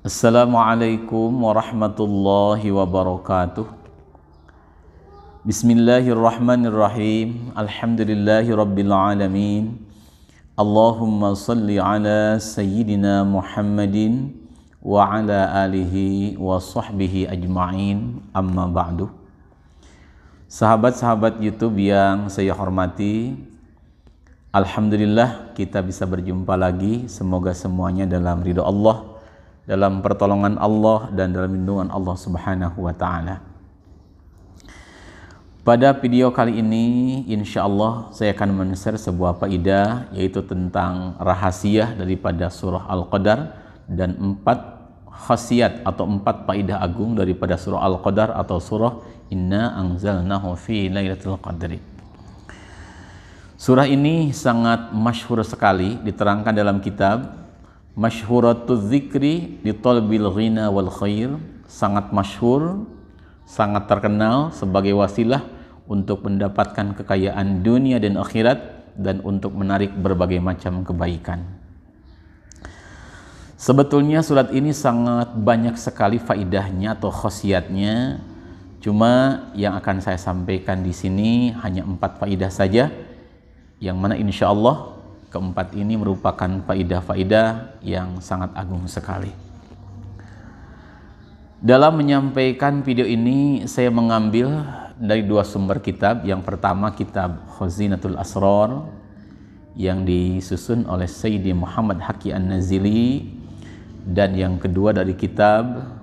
Assalamualaikum warahmatullahi wabarakatuh. Bismillahirrahmanirrahim. Alhamdulillahi rabbil alamin. Allahumma salli ala sayyidina Muhammadin wa ala alihi wa sahbihi ajma'in. Amma ba'du. Sahabat-sahabat YouTube yang saya hormati, alhamdulillah kita bisa berjumpa lagi. Semoga semuanya dalam ridha Allah, dalam pertolongan Allah, dan dalam lindungan Allah Subhanahu wa Ta'ala. Pada video kali ini, insya Allah saya akan men-share sebuah faedah, yaitu tentang rahasia daripada surah Al-Qadar dan 4 khasiat atau 4 faedah agung daripada surah Al-Qadar atau surah Inna anzalnahu fi lailatul qadri. Surah ini sangat masyhur sekali, diterangkan dalam kitab Masyhuratuz Zikri li Talbil Ghina wal Khair. Sangat masyhur, sangat terkenal sebagai wasilah untuk mendapatkan kekayaan dunia dan akhirat, dan untuk menarik berbagai macam kebaikan. Sebetulnya surat ini sangat banyak sekali faidahnya atau khasiatnya. Cuma yang akan saya sampaikan di sini hanya 4 faidah saja, yang mana insya Allah keempat ini merupakan faidah-faidah yang sangat agung sekali. Dalam menyampaikan video ini, saya mengambil dari 2 sumber kitab. Yang pertama kitab Khazinatul Asrar yang disusun oleh Sayyidi Muhammad Haqi An-Nazili, dan yang kedua dari kitab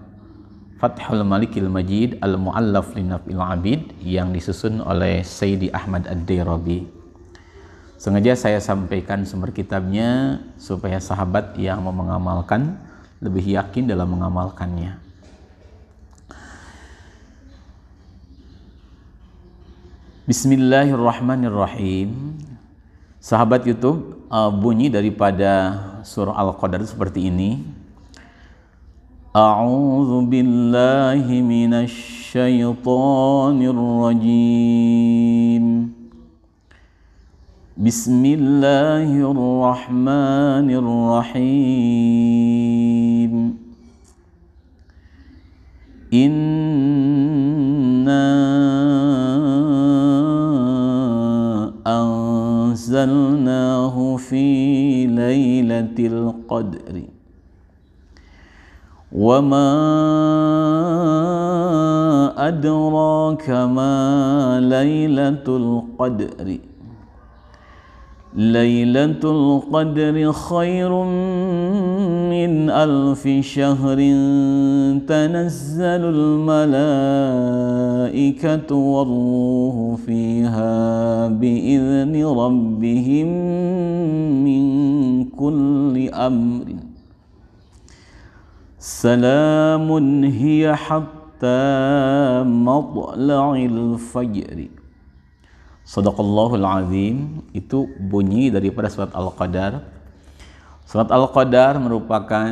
Fathul Malikil Majid Al-Mu'allaf li Naf'il Abid yang disusun oleh Sayyidi Ahmad Ad-Dairabi. Sengaja saya sampaikan sumber kitabnya supaya sahabat yang mau mengamalkan lebih yakin dalam mengamalkannya. Bismillahirrahmanirrahim. Sahabat YouTube, bunyi daripada surah Al-Qadar seperti ini. A'udzu billahi minasy syaithanir rajim. Bismillahirrahmanirrahim. Inna anzalnahu fi lailatul qadri wa ma adraka ma lailatul qadri. Lailatul Qadri khairun min alfi syahrin tanazzalul malaikatu warruhu fiha bi'izni rabbihim min kulli amrin. Salamun hiya hatta matla'il fajri. Shadaqallahul azim. Itu bunyi daripada surat Al-Qadar. Surat Al-Qadar merupakan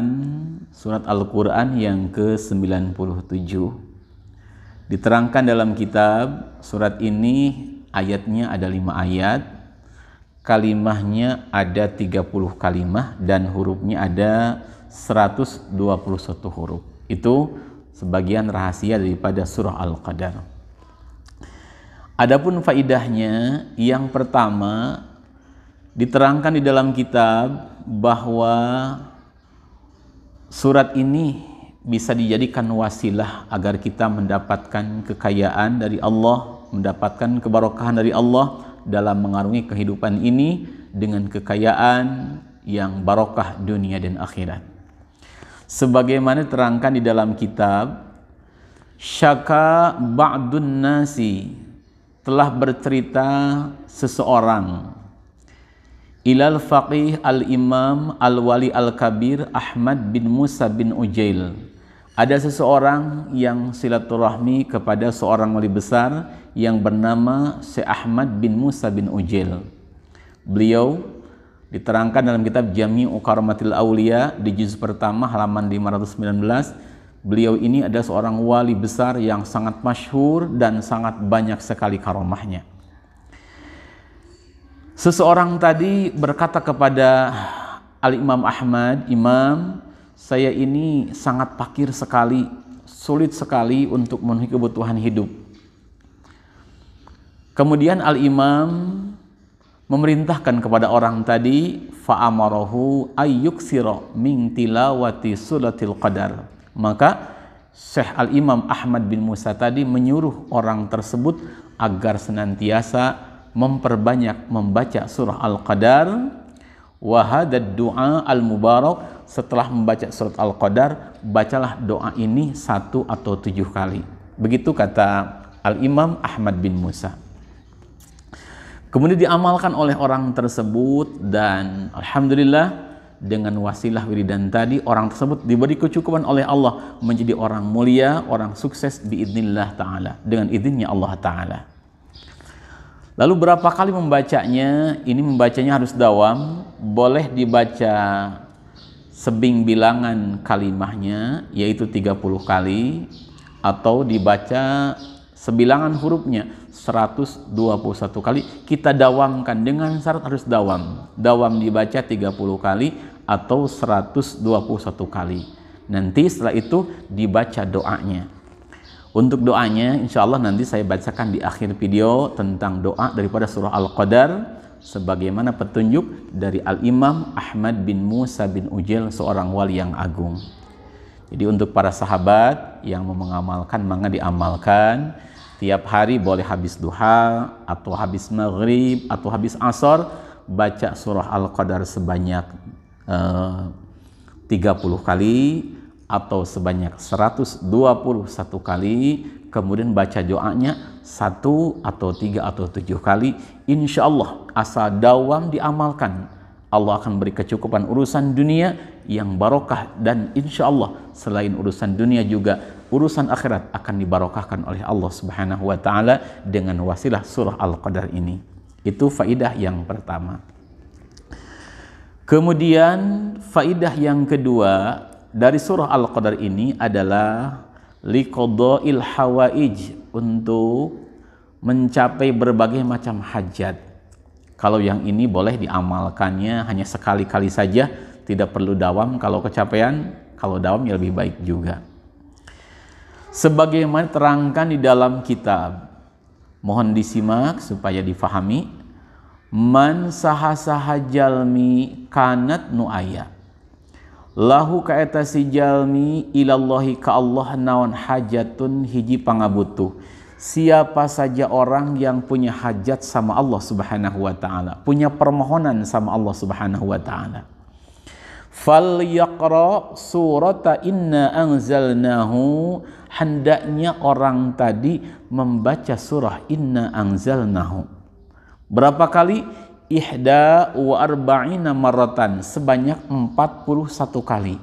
surat Al-Quran yang ke-97. Diterangkan dalam kitab, surat ini ayatnya ada 5 ayat, kalimahnya ada 30 kalimah, dan hurufnya ada 121 huruf. Itu sebagian rahasia daripada surah Al-Qadar. Adapun faidahnya, yang pertama diterangkan di dalam kitab bahwa surat ini bisa dijadikan wasilah agar kita mendapatkan kekayaan dari Allah, mendapatkan keberkahan dari Allah dalam mengarungi kehidupan ini dengan kekayaan yang barokah dunia dan akhirat. Sebagaimana diterangkan di dalam kitab, syaka ba'dun nasi, telah bercerita seseorang, ilal faqih al-imam al-wali al-kabir Ahmad bin Musa bin Ujail. Ada seseorang yang silaturahmi kepada seorang wali besar yang bernama Syekh Ahmad bin Musa bin Ujail. Beliau diterangkan dalam kitab Jami'u Karamatil Aulia di juz pertama halaman 519. Beliau ini adalah seorang wali besar yang sangat masyhur dan sangat banyak sekali karomahnya. Seseorang tadi berkata kepada Al-Imam Ahmad, "Imam, saya ini sangat fakir sekali, sulit sekali untuk memenuhi kebutuhan hidup. Kemudian Al-Imam memerintahkan kepada orang tadi, fa'amarahu ayyuksira min tilawati suratil qadar. Maka Syekh Al-Imam Ahmad bin Musa tadi menyuruh orang tersebut agar senantiasa memperbanyak membaca surah Al-Qadar. Wa hadad du'a al-mubarak, setelah membaca surat Al-Qadar, bacalah doa ini 1 atau 7 kali. Begitu kata Al-Imam Ahmad bin Musa. Kemudian diamalkan oleh orang tersebut, dan alhamdulillah dengan wasilah wiridan tadi orang tersebut diberi kecukupan oleh Allah menjadi orang mulia, orang sukses biidznillah ta'ala, dengan izinnya Allah ta'ala. Lalu berapa kali membacanya? Ini membacanya harus dawam, boleh dibaca sebing bilangan kalimahnya yaitu 30 kali, atau dibaca sebilangan hurufnya 121 kali. Kita dawamkan dengan syarat harus dawam. Dawam dibaca 30 kali atau 121 kali. Nanti setelah itu dibaca doanya. Untuk doanya insya Allah nanti saya bacakan di akhir video tentang doa daripada surah Al-Qadar sebagaimana petunjuk dari Al-Imam Ahmad bin Musa bin Ujail, seorang wali yang agung. Jadi untuk para sahabat yang mau mengamalkan, maka diamalkan. Tiap hari boleh habis duha atau habis maghrib atau habis asar baca surah Al-Qadar sebanyak 30 kali atau sebanyak 121 kali. Kemudian baca doanya 1 atau 3 atau 7 kali. Insya Allah asal dawam diamalkan, Allah akan beri kecukupan urusan dunia yang barokah, dan insya Allah selain urusan dunia juga urusan akhirat akan dibarokahkan oleh Allah Subhanahu wa taala dengan wasilah surah Al-Qadar ini. Itu faidah yang pertama. Kemudian faidah yang kedua dari surah Al-Qadar ini adalah liqada'il hawaij, untuk mencapai berbagai macam hajat. Kalau yang ini boleh diamalkannya hanya sekali-kali saja, tidak perlu dawam kalau kecapean. Kalau dawam ya lebih baik juga. Sebagaimana terangkan di dalam kitab, mohon disimak supaya difahami. Man saha-saha jalmi kanat nuaya, lahu kaeta si jalmi ilallahi ka Allah naon hajatun hiji pangabutuh. Siapa saja orang yang punya hajat sama Allah Subhanahu wa ta'ala, punya permohonan sama Allah Subhanahu wa ta'ala, fal yaqra surata inna anzalnahu, hendaknya orang tadi membaca surah inna anzalnahu. Berapa kali? Ihda wa arba'ina marratan, sebanyak 41 kali.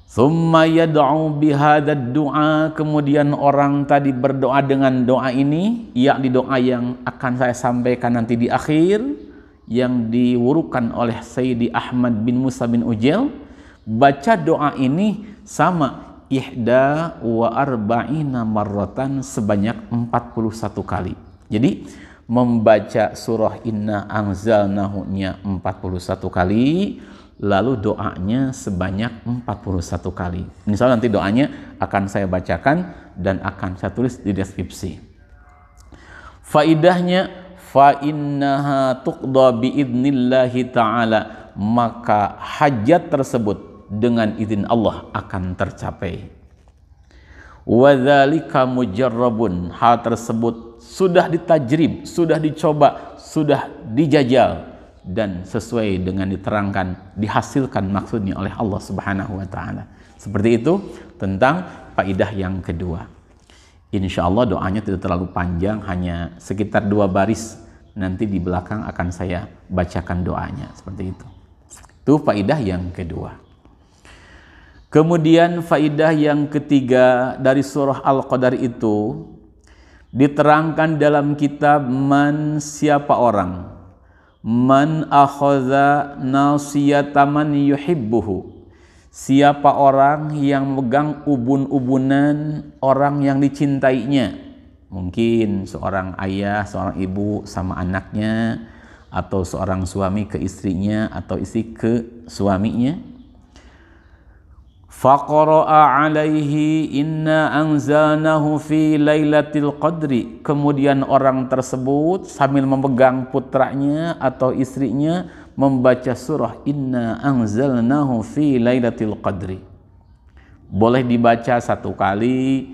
Thumma yad'u bihadad du'a, kemudian orang tadi berdoa dengan doa ini, yakni doa yang akan saya sampaikan nanti di akhir, yang diwurukan oleh Sayyidi Ahmad bin Musa bin Ujail. Baca doa ini sama ihda wa arba'ina marratan, sebanyak 41 kali. Jadi membaca surah inna anzalnahu-nya 41 kali, lalu doanya sebanyak 41 kali. Insya Allah nanti doanya akan saya bacakan dan akan saya tulis di deskripsi. Faidahnya, fa innaha tuqda biidnillahi ta'ala, maka hajat tersebut dengan izin Allah akan tercapai. Wa dzalika mujarrabun, hal tersebut sudah ditajrib, sudah dicoba, sudah dijajal, dan sesuai dengan diterangkan, dihasilkan maksudnya oleh Allah Subhanahu wa ta'ala. Seperti itu tentang faidah yang kedua. Insya Allah doanya tidak terlalu panjang, hanya sekitar 2 baris. Nanti di belakang akan saya bacakan doanya. Seperti itu. Itu faidah yang kedua. Kemudian faidah yang ketiga dari surah Al-Qadar itu diterangkan dalam kitab Man, siapa orang, man akhadha nasiyataman yuhibbuhu, siapa orang yang megang ubun-ubunan orang yang dicintainya. Mungkin seorang ayah, seorang ibu sama anaknya, atau seorang suami ke istrinya atau istri ke suaminya. Faqara'a alaihi inna anzalnahu fi lailatul qadri. Kemudian orang tersebut sambil memegang putranya atau istrinya membaca surah inna anzalnahu fi lailatul qadri. Boleh dibaca 1 kali,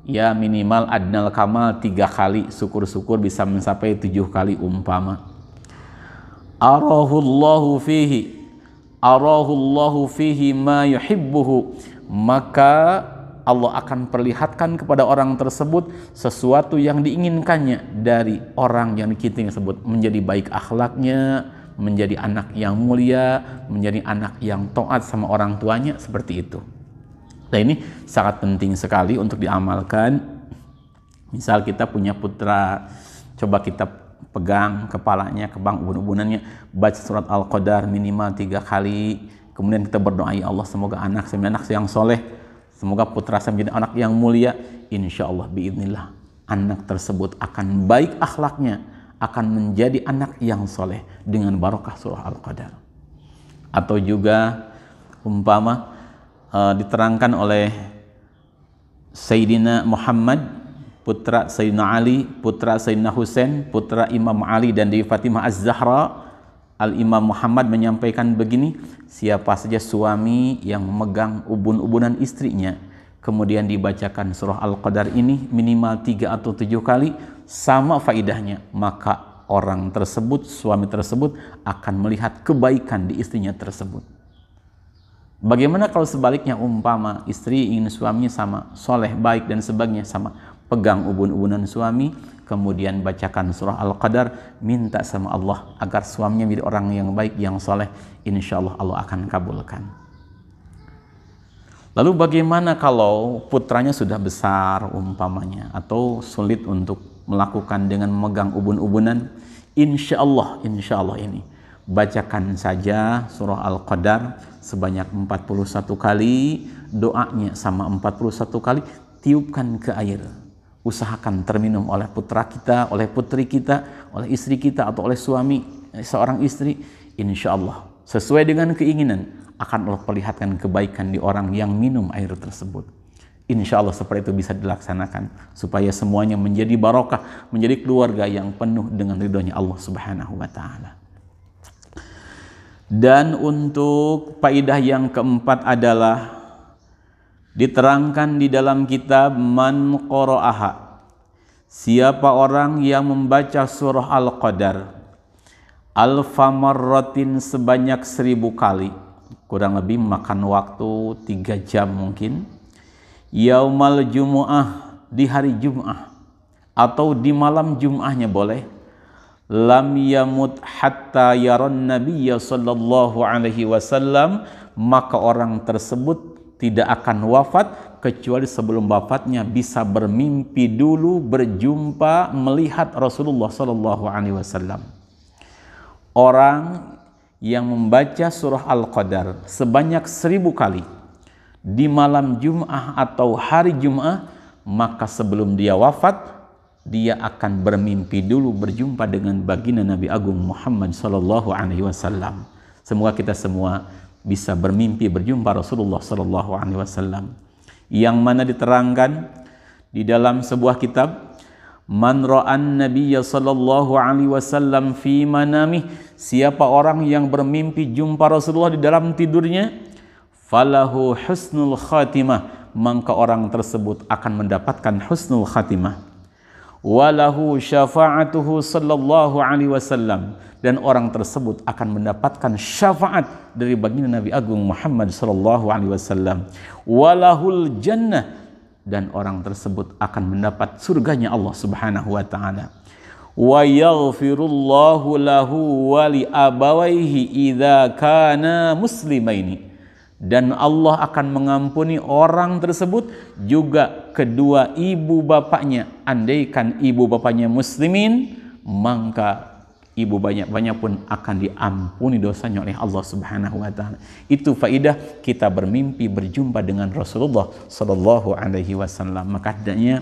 ya minimal adnal kamal 3 kali, syukur-syukur bisa mencapai 7 kali umpama. Arahullahu fihi ma yuhibbuhu, maka Allah akan perlihatkan kepada orang tersebut sesuatu yang diinginkannya dari orang yang kita sebut, menjadi baik akhlaknya, menjadi anak yang mulia, menjadi anak yang taat sama orang tuanya, seperti itu. Nah, ini sangat penting sekali untuk diamalkan. Misal kita punya putra, coba kita pegang kepalanya, kebang ubun-ubunannya, baca surat Al-Qadar minimal 3 kali, kemudian kita berdoa, ya Allah semoga anak saya menjadi anak yang soleh, semoga putra saya menjadi anak yang mulia. Insya Allah biidznillah anak tersebut akan baik akhlaknya, akan menjadi anak yang soleh dengan barokah surah Al-Qadar. Atau juga umpama diterangkan oleh Sayyidina Muhammad, putra Sayyidina Ali, putra Sayyidina Husain, putra Imam Ali dan Dewi Fatimah Az-Zahra. Al-Imam Muhammad menyampaikan begini, siapa saja suami yang memegang ubun-ubunan istrinya, kemudian dibacakan surah Al-Qadar ini minimal 3 atau 7 kali, sama faidahnya, maka orang tersebut, suami tersebut akan melihat kebaikan di istrinya tersebut. Bagaimana kalau sebaliknya, umpama istri ingin suaminya sama, soleh, baik dan sebagainya sama, pegang ubun-ubunan suami, kemudian bacakan surah Al-Qadar, minta sama Allah agar suaminya menjadi orang yang baik, yang soleh, insya Allah Allah akan kabulkan. Lalu bagaimana kalau putranya sudah besar umpamanya, atau sulit untuk melakukan dengan memegang ubun-ubunan? Insya Allah ini bacakan saja surah Al-Qadar sebanyak 41 kali, doanya sama 41 kali, tiupkan ke air. Usahakan terminum oleh putra kita, oleh putri kita, oleh istri kita, atau oleh suami seorang istri. Insya Allah sesuai dengan keinginan akan Allah perlihatkan kebaikan di orang yang minum air tersebut. Insya Allah seperti itu bisa dilaksanakan supaya semuanya menjadi barokah, menjadi keluarga yang penuh dengan ridhonya Allah Subhanahu wa Ta'ala. Dan untuk faedah yang keempat adalah diterangkan di dalam kitab Man Qara'aha, siapa orang yang membaca surah Al-Qadar alfa marratin sebanyak 1000 kali, kurang lebih makan waktu 3 jam mungkin, yaumal jumu'ah, di hari Jum'ah atau di malam Jum'ahnya boleh, lam yamut hatta yaron nabiyya sallallahu alaihi wasallam, maka orang tersebut tidak akan wafat kecuali sebelum wafatnya bisa bermimpi dulu, berjumpa, melihat Rasulullah sallallahu alaihi wasallam. Orang yang membaca surah Al-Qadar sebanyak 1000 kali di malam Jum'ah atau hari Jum'ah, maka sebelum dia wafat dia akan bermimpi dulu berjumpa dengan baginda Nabi Agung Muhammad sallallahu alaihi wasallam. Semoga kita semua bisa bermimpi berjumpa Rasulullah sallallahu alaihi wasallam, yang mana diterangkan di dalam sebuah kitab, man ra'an nabiyya sallallahu alaihi wasallam fi manamih, siapa orang yang bermimpi jumpa Rasulullah di dalam tidurnya, falahu husnul khatimah, maka orang tersebut akan mendapatkan husnul khatimah. Walahu syafa'atuhu sallallahu alaihi wasallam, dan orang tersebut akan mendapatkan syafaat dari baginda Nabi Agung Muhammad sallallahu alaihi wasallam. Walahul jannah, dan orang tersebut akan mendapat surganya Allah Subhanahu wa taala. Wa yaghfirullahu lahu wa li abawaihi idza kana muslimaini, dan Allah akan mengampuni orang tersebut juga kedua ibu bapaknya. Andaikan ibu bapaknya muslimin, maka ibu bapaknya pun akan diampuni dosanya oleh Allah Subhanahu wa taala. Itu faidah kita bermimpi berjumpa dengan Rasulullah sallallahu alaihi wasallam. Maka hendaknya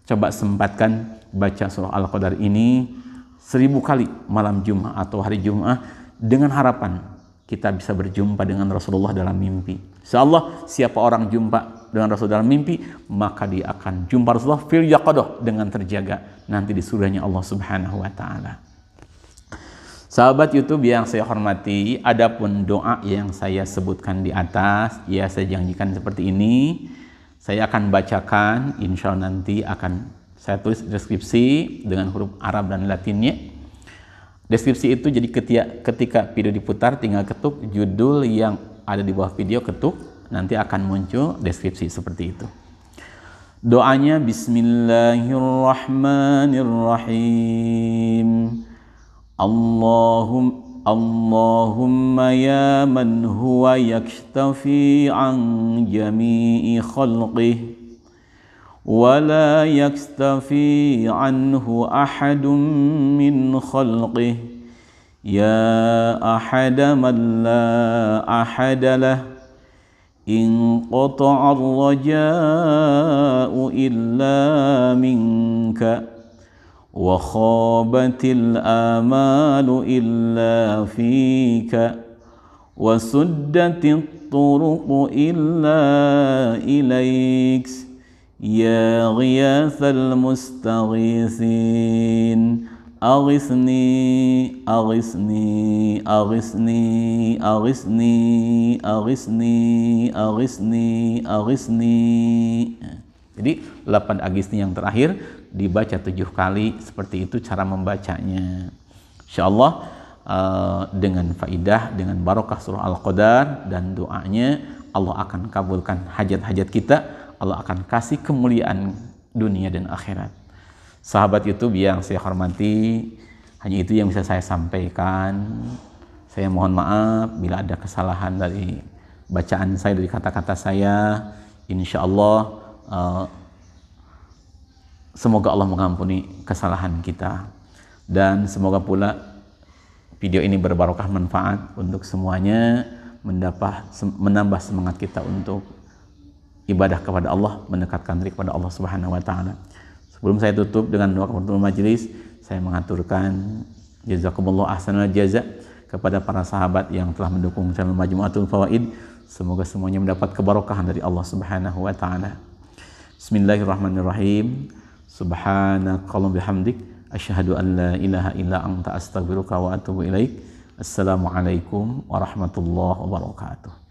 coba sempatkan baca surah Al-Qadar ini 1000 kali malam Jumat atau hari Jumat dengan harapan kita bisa berjumpa dengan Rasulullah dalam mimpi. Insyaallah siapa orang jumpa dengan Rasul dalam mimpi, maka dia akan jumpa Rasulullah fil yaqadah dengan terjaga nanti di surganya Allah Subhanahu wa taala. Sahabat YouTube yang saya hormati, adapun doa yang saya sebutkan di atas, ya saya janjikan seperti ini. Saya akan bacakan, insya Allah nanti akan saya tulis deskripsi dengan huruf Arab dan Latinnya. Deskripsi itu jadi ketika video diputar tinggal ketuk judul yang ada di bawah video, ketuk, nanti akan muncul deskripsi seperti itu. Doanya Bismillahirrahmanirrahim. Allahumma ya man huwa yaktafi an jami'i khalqih wa la yaktafi anhu ahadun min khalqih ya ahada man la ahada lah in qata'a ar-raja'u illa minka wa khabatil amalu illa fika wa suddatit turuqu illa ilaik ya ghiyathal mustaghithin aghithni aghithni aghithni aghithni aghithni aghithni aghithni. Jadi 8 Agustus yang terakhir dibaca 7 kali, seperti itu cara membacanya. Insyaallah dengan faidah, dengan barokah surah Al-Qadar dan doanya, Allah akan kabulkan hajat-hajat kita, Allah akan kasih kemuliaan dunia dan akhirat. Sahabat YouTube yang saya hormati, hanya itu yang bisa saya sampaikan. Saya mohon maaf bila ada kesalahan dari bacaan saya, dari kata-kata saya. Insyaallah semoga Allah mengampuni kesalahan kita, dan semoga pula video ini berbarokah manfaat untuk semuanya, menambah semangat kita untuk ibadah kepada Allah, mendekatkan diri kepada Allah Subhanahu wa taala. Sebelum saya tutup dengan doa penutup majelis, saya mengaturkan jazakumullah ahsanal jaza kepada para sahabat yang telah mendukung channel Majmu'atul Fawaid. Semoga semuanya mendapat kebarokahan dari Allah Subhanahu wa taala. Bismillahirrahmanirrahim. Subhanakallahumma bihamdik asyhadu an la ilaha illa anta astaghfiruka wa atubu ilaik. Assalamualaikum warahmatullahi wabarakatuh.